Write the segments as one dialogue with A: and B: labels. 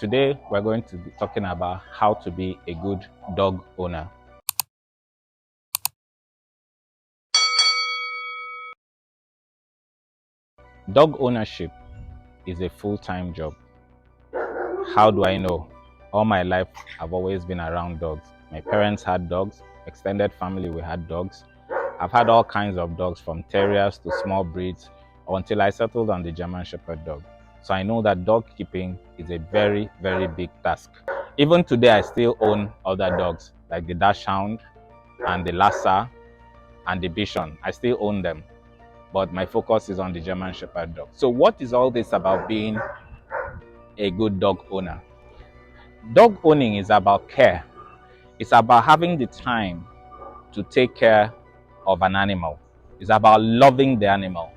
A: Today, we're going to be talking about how to be a good dog owner. Dog ownership is a full-time job. How do I know? All my life, I've always been around dogs. My parents had dogs, extended family, we had dogs. I've had all kinds of dogs, from terriers to small breeds, until I settled on the German Shepherd dog. So I know that dog keeping is a very, very big task. Even today, I still own other dogs, like the Dachshund and the Lhasa and the Bichon. I still own them, but my focus is on the German Shepherd dog. So what is all this about being a good dog owner? Dog owning is about care. It's about having the time to take care of an animal. It's about loving the animal.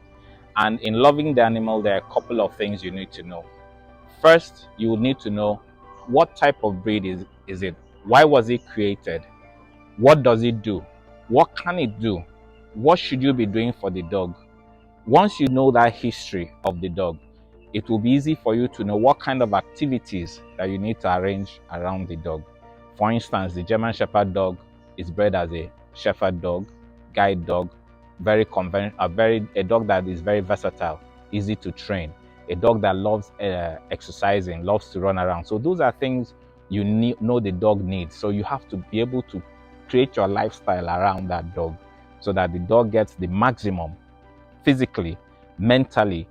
A: And in loving the animal, there are a couple of things you need to know. First, you will need to know what type of breed is it? Why was it created? What does it do? What can it do? What should you be doing for the dog? Once you know that history of the dog, it will be easy for you to know what kind of activities that you need to arrange around the dog. For instance, the German Shepherd dog is bred as a shepherd dog, guide dog, a dog that is very versatile, easy to train, a dog that loves exercising, loves to run around. So those are things know the dog needs. So you have to be able to create your lifestyle around that dog so that the dog gets the maximum physically, mentally,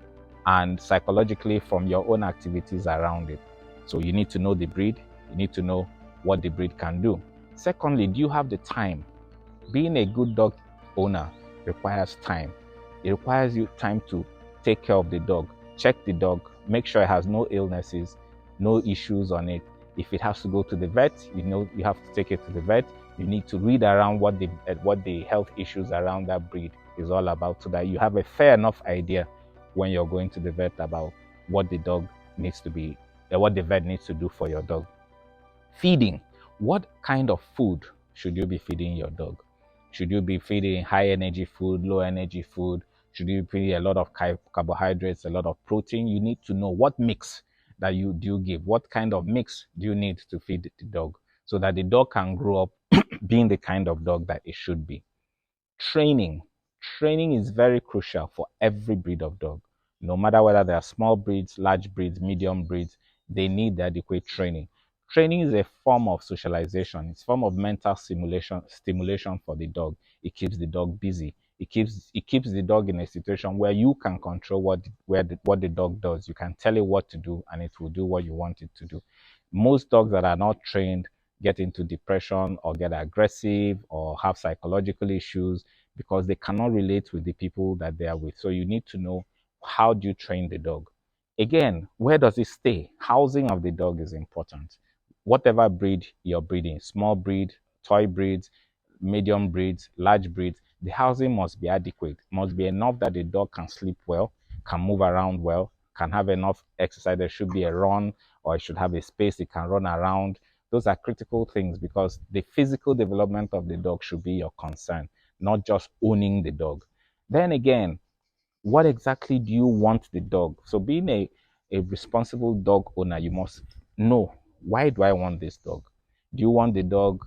A: and psychologically from your own activities around it. So you need to know the breed, you need to know what the breed can do. Secondly, do you have the time? Being a good dog owner requires time. It requires you time to take care of the dog, check the dog, make sure it has no illnesses, no issues on it. If it has to go to the vet, you have to take it to the vet. You need to read around what the health issues around that breed is all about, so that you have a fair enough idea when you're going to the vet about what the dog needs to be, what the vet needs to do for your dog. Feeding. What kind of food should you be feeding your dog? Should you be feeding high energy food, low energy food? Should you be feeding a lot of carbohydrates, a lot of protein? You need to know what mix that you give. What kind of mix do you need to feed the dog so that the dog can grow up being the kind of dog that it should be? Training. Training is very crucial for every breed of dog. No matter whether they are small breeds, large breeds, medium breeds, they need adequate training. Training is a form of socialization. It's a form of mental stimulation for the dog. It keeps the dog busy. It keeps the dog in a situation where you can control what the dog does. You can tell it what to do, and it will do what you want it to do. Most dogs that are not trained get into depression or get aggressive or have psychological issues because they cannot relate with the people that they are with. So you need to know, how do you train the dog? Again, where does it stay? Housing of the dog is important. Whatever breed you're breeding, small breed, toy breeds, medium breeds, large breeds, the housing must be adequate, must be enough that the dog can sleep well, can move around well, can have enough exercise. There should be a run, or it should have a space it can run around. Those are critical things, because the physical development of the dog should be your concern, not just owning the dog. Then again, what exactly do you want the dog? So being a responsible dog owner, you must know, why do I want this dog? Do you want the dog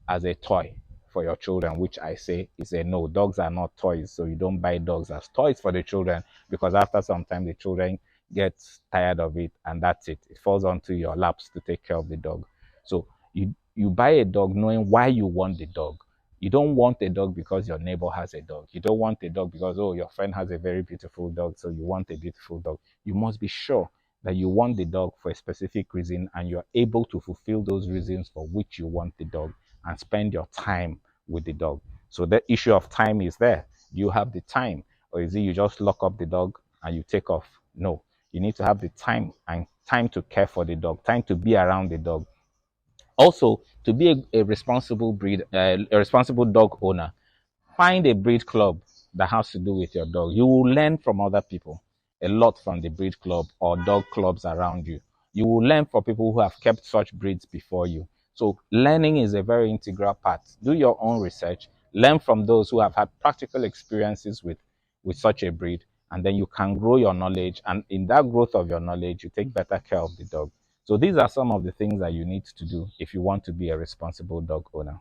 A: as a toy for your children, which I say is a no. Dogs are not toys, so you don't buy dogs as toys for the children, because after some time the children get tired of it, and that's it. It falls onto your laps to take care of the dog. So you buy a dog knowing why you want the dog. You don't want a dog because your neighbor has a dog. You don't want a dog because, oh, your friend has a very beautiful dog, so you want a beautiful dog. You must be sure that you want the dog for a specific reason, and you're able to fulfill those reasons for which you want the dog, and spend your time with the dog. So the issue of time is there. Do you have the time? Or is it you just lock up the dog and you take off? No. You need to have the time, and time to care for the dog, time to be around the dog. Also, to be a responsible a responsible dog owner, find a breed club that has to do with your dog. You will learn from other people a lot from the breed club or dog clubs around you. You will learn from people who have kept such breeds before you. So learning is a very integral part. Do your own research, learn from those who have had practical experiences with such a breed, and then you can grow your knowledge. And in that growth of your knowledge, you take better care of the dog. So these are some of the things that you need to do if you want to be a responsible dog owner.